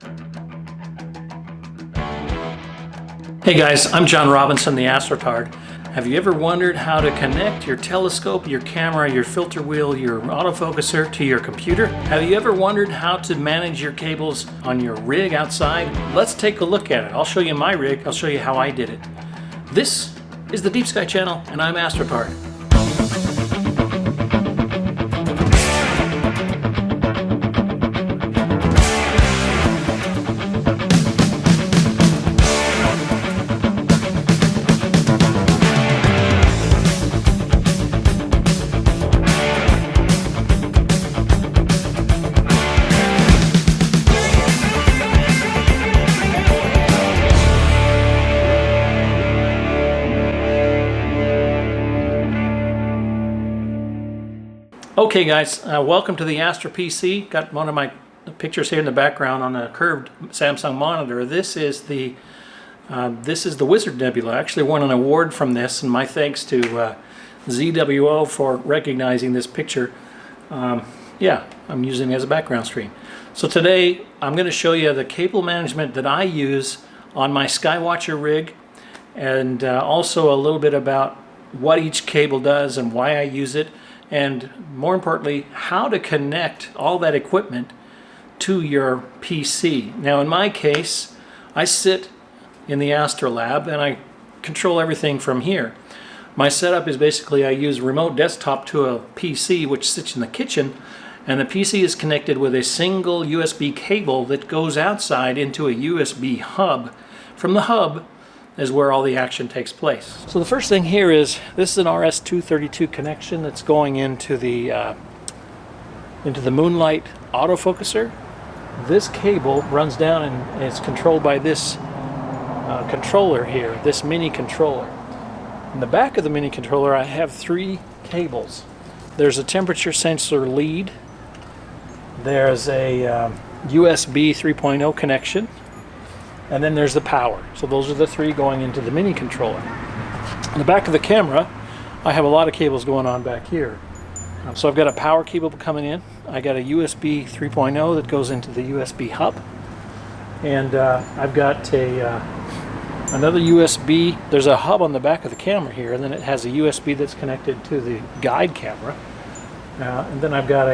Hey guys, I'm John Robinson, the Astrotard. Have you ever wondered how to connect your telescope, your camera, your filter wheel, your autofocuser to your computer? Have you ever wondered how to manage your cables on your rig outside? Let's take a look at it. I'll show you my rig. I'll show you how I did it. This is the Deep Sky Channel, and I'm Astrotard. Okay guys, welcome to the Astro PC. Got one of my pictures here in the background on a curved Samsung monitor. This is the Wizard Nebula. I actually won an award from this, and my thanks to ZWO for recognizing this picture. Yeah, I'm using it as a background screen. So today I'm going to show you the cable management that I use on my Skywatcher rig, and also a little bit about what each cable does and why I use it, and more importantly, how to connect all that equipment to your PC. Now in my case, I sit in the Astro Lab and I control everything from here. My setup is basically I use remote desktop to a PC which sits in the kitchen, and the PC is connected with a single USB cable that goes outside into a USB hub. From the hub is where all the action takes place. So the first thing here is, this is an RS-232 connection that's going into the Moonlight autofocuser. This cable runs down and it's controlled by this controller here, this mini controller. In the back of the mini controller I have three cables. There's a temperature sensor lead, there's a USB 3.0 connection, and then there's the power. So those are the three going into the mini controller. On the back of the camera, I have a lot of cables going on back here. So I've got a power cable coming in. I got a USB 3.0 that goes into the USB hub. And I've got another USB. There's a hub on the back of the camera here, and then it has a USB that's connected to the guide camera. And then I've got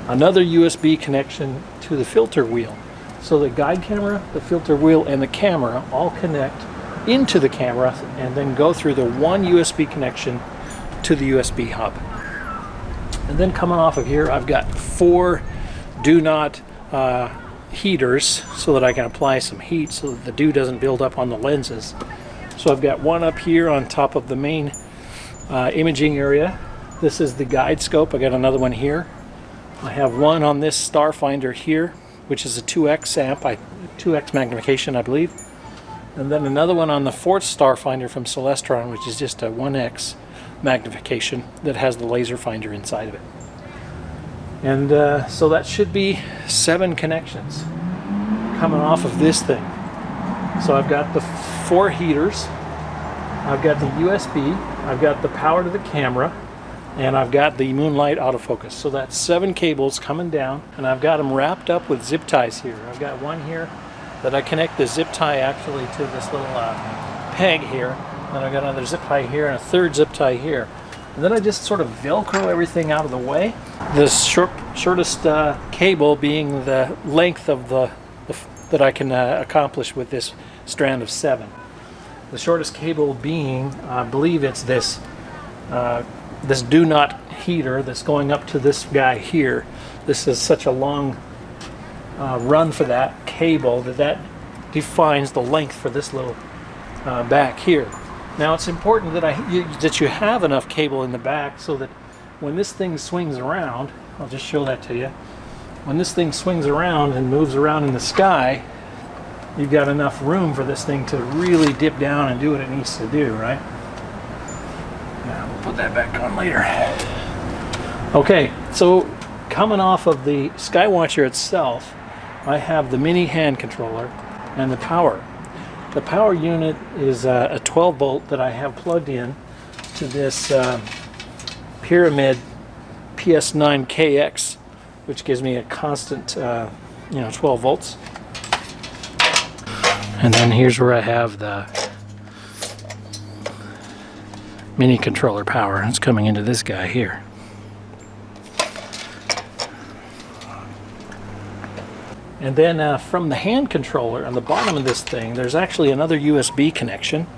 another USB connection to the filter wheel. So the guide camera, the filter wheel, and the camera all connect into the camera and then go through the one USB connection to the USB hub. And then coming off of here, I've got four do not heaters so that I can apply some heat so that the dew doesn't build up on the lenses. So I've got one up here on top of the main imaging area. This is the guide scope. I got another one here. I have one on this star finder here, which is a 2x amp, 2x magnification, I believe. And then another one on the fourth star finder from Celestron, which is just a 1x magnification that has the laser finder inside of it. And so that should be 7 connections coming off of this thing. So I've got the 4 heaters, I've got the USB, I've got the power to the camera, and I've got the Moonlight autofocus. So that's 7 cables coming down, and I've got them wrapped up with zip ties here. I've got one here that I connect the zip tie actually to this little peg here. Then I've got another zip tie here and a third zip tie here. And then I just sort of Velcro everything out of the way. The shortest cable being the length of that I can accomplish with this strand of 7. The shortest cable being, I believe it's this do not heater that's going up to this guy here. This is such a long run for that cable that defines the length for this little back here. Now it's important that you have enough cable in the back so that when this thing swings around, I'll just show that to you. When this thing swings around and moves around in the sky, you've got enough room for this thing to really dip down and do what it needs to do, right? Yeah, we'll put that back on later. Okay, so coming off of the Skywatcher itself, I have the mini hand controller and the power. The power unit is a 12 volt that I have plugged in to this Pyramid PS9KX, which gives me a constant 12 volts. And then here's where I have the mini controller power. It's coming into this guy here. And then from the hand controller on the bottom of this thing, there's actually another USB connection.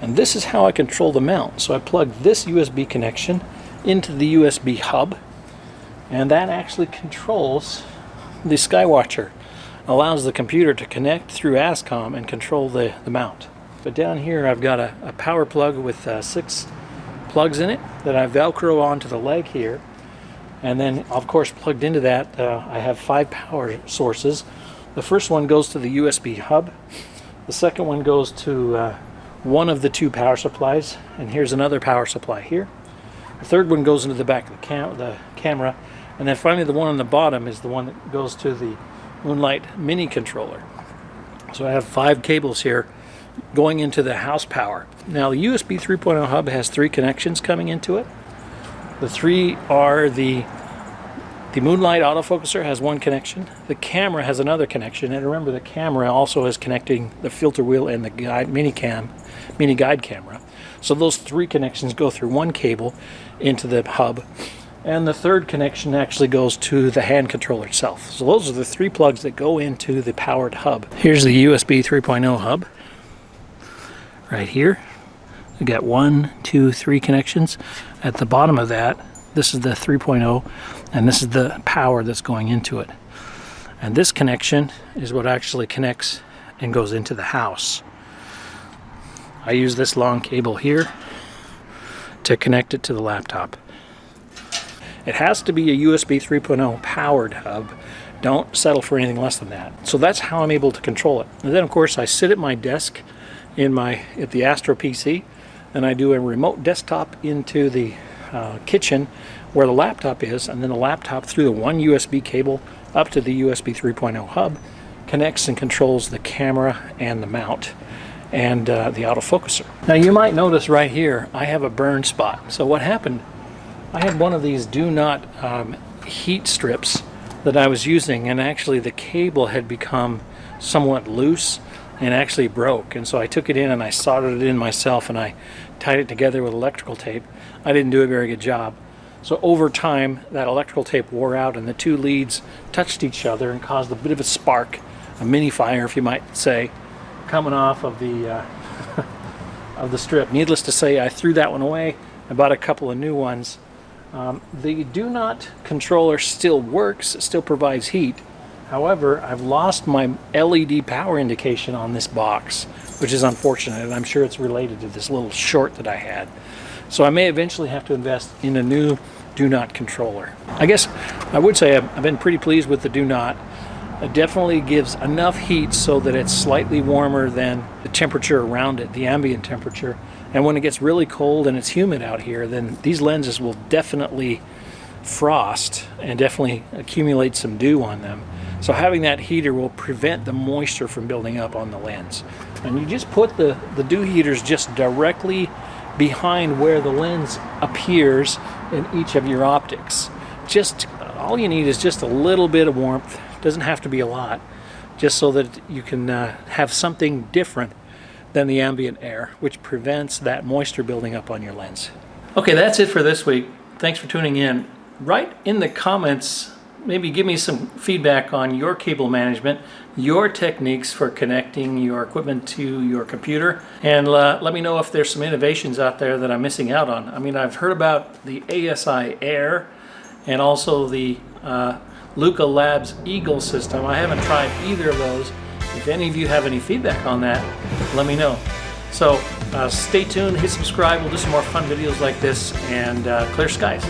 And this is how I control the mount. So I plug this USB connection into the USB hub, and that actually controls the Skywatcher. Allows the computer to connect through ASCOM and control the mount. But down here I've got a power plug with 6 plugs in it that I Velcro onto the leg here. And then, of course, plugged into that, I have 5 power sources. The first one goes to the USB hub. The second one goes to one of the 2 power supplies. And here's another power supply here. The third one goes into the back of the camera. And then finally the one on the bottom is the one that goes to the Moonlight mini controller. So I have 5 cables here going into the house power. Now the USB 3.0 hub has 3 connections coming into it. The 3 are the Moonlight autofocuser has 1 connection. The camera has another connection, and remember the camera also is connecting the filter wheel and the mini guide camera. So those 3 connections go through 1 cable into the hub, and the 3rd connection actually goes to the hand controller itself. So those are the 3 plugs that go into the powered hub. Here's the USB 3.0 hub right here. We got 1, 2, 3 connections. At the bottom of that, this is the 3.0, and this is the power that's going into it. And this connection is what actually connects and goes into the house. I use this long cable here to connect it to the laptop. It has to be a USB 3.0 powered hub. Don't settle for anything less than that. So that's how I'm able to control it. And then of course I sit at my desk at the Astro PC, and I do a remote desktop into the kitchen where the laptop is, and then the laptop through the 1 USB cable up to the USB 3.0 hub connects and controls the camera and the mount and the autofocuser. Now you might notice right here I have a burn spot. So what happened, I had one of these do not heat strips that I was using, and actually the cable had become somewhat loose and actually broke, and so I took it in and I soldered it in myself, and I tied it together with electrical tape. I didn't do a very good job. So over time that electrical tape wore out and the 2 leads touched each other and caused a bit of a spark, a mini fire if you might say, coming off of the of the strip. Needless to say, I threw that one away. I bought a couple of new ones. The do not controller still works, it still provides heat. However, I've lost my LED power indication on this box, which is unfortunate, and I'm sure it's related to this little short that I had. So I may eventually have to invest in a new do not controller. I guess I would say I've been pretty pleased with the do not. It definitely gives enough heat so that it's slightly warmer than the temperature around it, the ambient temperature. And when it gets really cold and it's humid out here, then these lenses will definitely frost and definitely accumulate some dew on them. So having that heater will prevent the moisture from building up on the lens. And you just put the dew heaters just directly behind where the lens appears in each of your optics. Just all you need is just a little bit of warmth. Doesn't have to be a lot, just so that you can have something different than the ambient air, which prevents that moisture building up on your lens. Okay, that's it for this week. Thanks for tuning in. Write in the comments, maybe give me some feedback on your cable management, your techniques for connecting your equipment to your computer, and let me know if there's some innovations out there that I'm missing out on. I mean, I've heard about the ASI Air and also the Luca Labs Eagle system. I haven't tried either of those. If any of you have any feedback on that, let me know. So stay tuned, hit subscribe, we'll do some more fun videos like this, and clear skies.